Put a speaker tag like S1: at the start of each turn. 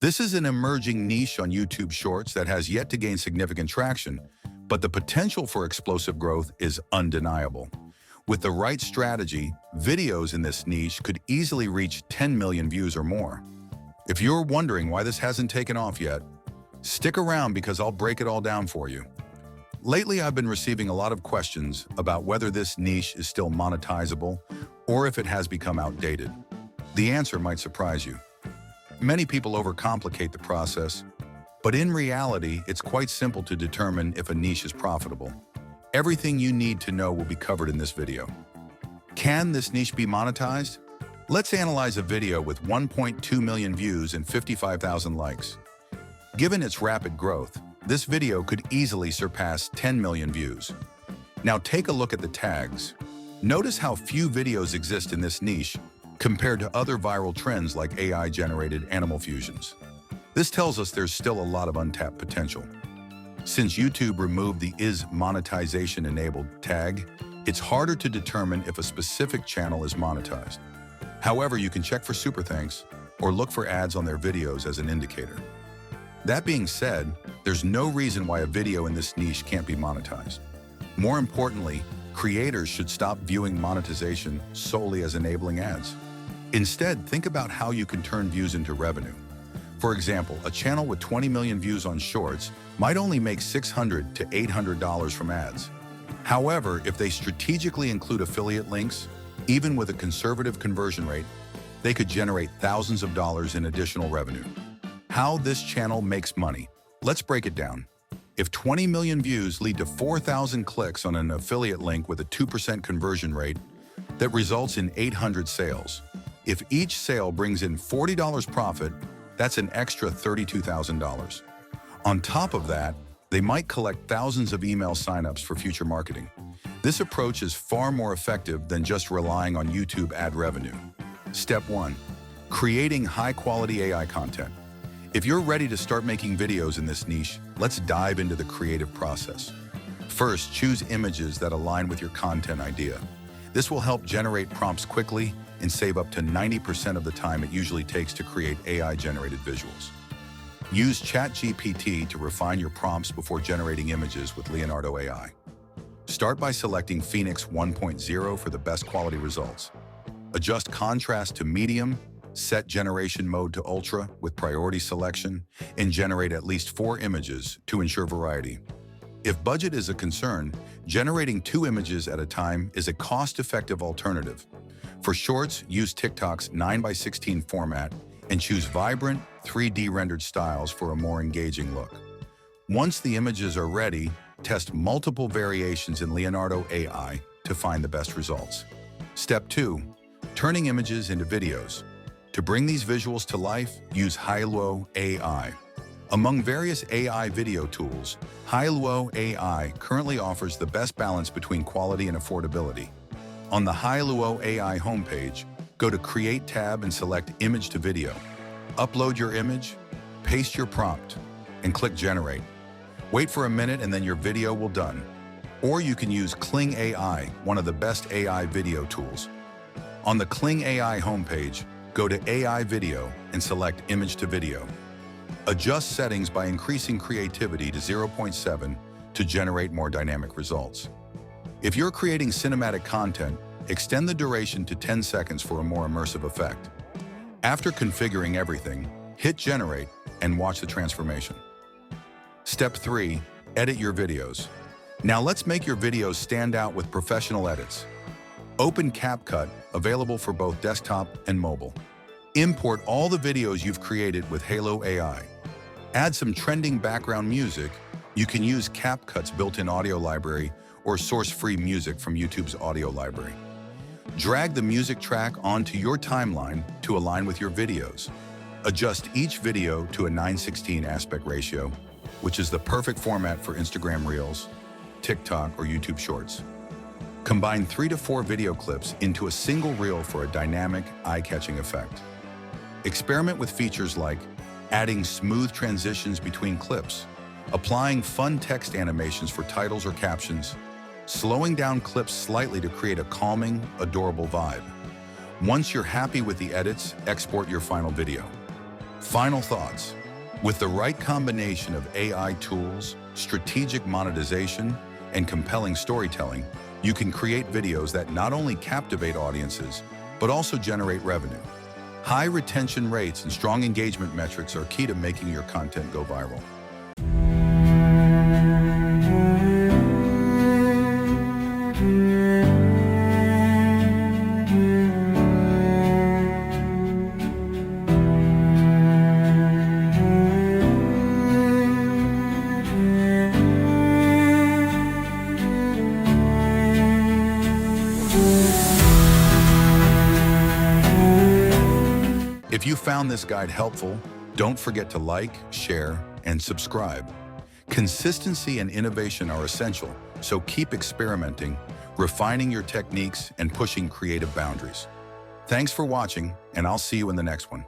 S1: This is an emerging niche on YouTube Shorts that has yet to gain significant traction, but the potential for explosive growth is undeniable. With the right strategy, videos in this niche could easily reach 10 million views or more. If you're wondering why this hasn't taken off yet, stick around because I'll break it all down for you. Lately, I've been receiving a lot of questions about whether this niche is still monetizable or if it has become outdated. The answer might surprise you. Many people overcomplicate the process, but in reality, it's quite simple to determine if a niche is profitable. Everything you need to know will be covered in this video. Can this niche be monetized? Let's analyze a video with 1.2 million views and 55,000 likes. Given its rapid growth, this video could easily surpass 10 million views. Now take a look at the tags. Notice how few videos exist in this niche compared to other viral trends like AI-generated animal fusions. This tells us there's still a lot of untapped potential. Since YouTube removed the "is monetization enabled" tag, it's harder to determine if a specific channel is monetized. However, you can check for super thanks or look for ads on their videos as an indicator. That being said, there's no reason why a video in this niche can't be monetized. More importantly, creators should stop viewing monetization solely as enabling ads. Instead, think about how you can turn views into revenue. For example, a channel with 20 million views on Shorts might only make $600 to $800 from ads. However, if they strategically include affiliate links, even with a conservative conversion rate, they could generate thousands of dollars in additional revenue. How this channel makes money. Let's break it down. If 20 million views lead to 4,000 clicks on an affiliate link with a 2% conversion rate, that results in 800 sales. If each sale brings in $40 profit, that's an extra $32,000. On top of that, they might collect thousands of email signups for future marketing. This approach is far more effective than just relying on YouTube ad revenue. Step 1. Creating high-quality AI content. If you're ready to start making videos in this niche, let's dive into the creative process. First, choose images that align with your content idea. This will help generate prompts quickly and save up to 90% of the time it usually takes to create AI-generated visuals. Use ChatGPT to refine your prompts before generating images with Leonardo AI. Start by selecting Phoenix 1.0 for the best quality results. Adjust contrast to medium, set generation mode to ultra with priority selection, and generate at least 4 images to ensure variety. If budget is a concern, generating 2 images at a time is a cost-effective alternative. For Shorts, use TikTok's 9:16 format and choose vibrant, 3D rendered styles for a more engaging look. Once the images are ready, test multiple variations in Leonardo AI to find the best results. Step 2. Turning images into videos. To bring these visuals to life, use Hailuo AI. Among various AI video tools, Hailuo AI currently offers the best balance between quality and affordability. On the Hailuo AI homepage, go to Create tab and select Image to Video. Upload your image, paste your prompt, and click Generate. Wait for a minute and then your video will done. Or you can use Kling AI, one of the best AI video tools. On the Kling AI homepage, go to AI Video and select Image to Video. Adjust settings by increasing creativity to 0.7 to generate more dynamic results. If you're creating cinematic content, extend the duration to 10 seconds for a more immersive effect. After configuring everything, hit Generate and watch the transformation. Step 3. Edit your videos. Now let's make your videos stand out with professional edits. Open CapCut, available for both desktop and mobile. Import all the videos you've created with Hailuo AI. Add some trending background music. You can use CapCut's built-in audio library or source free music from YouTube's audio library. Drag the music track onto your timeline to align with your videos. Adjust each video to a 9:16 aspect ratio, which is the perfect format for Instagram Reels, TikTok, or YouTube Shorts. Combine 3 to 4 video clips into a single reel for a dynamic, eye-catching effect. Experiment with features like adding smooth transitions between clips, applying fun text animations for titles or captions, slowing down clips slightly to create a calming, adorable vibe. Once you're happy with the edits, export your final video. Final thoughts. With the right combination of AI tools, strategic monetization, and compelling storytelling, you can create videos that not only captivate audiences, but also generate revenue. High retention rates and strong engagement metrics are key to making your content go viral. If you found this guide helpful, don't forget to like, share, and subscribe. Consistency and innovation are essential, so keep experimenting, refining your techniques, and pushing creative boundaries. Thanks for watching, and I'll see you in the next one.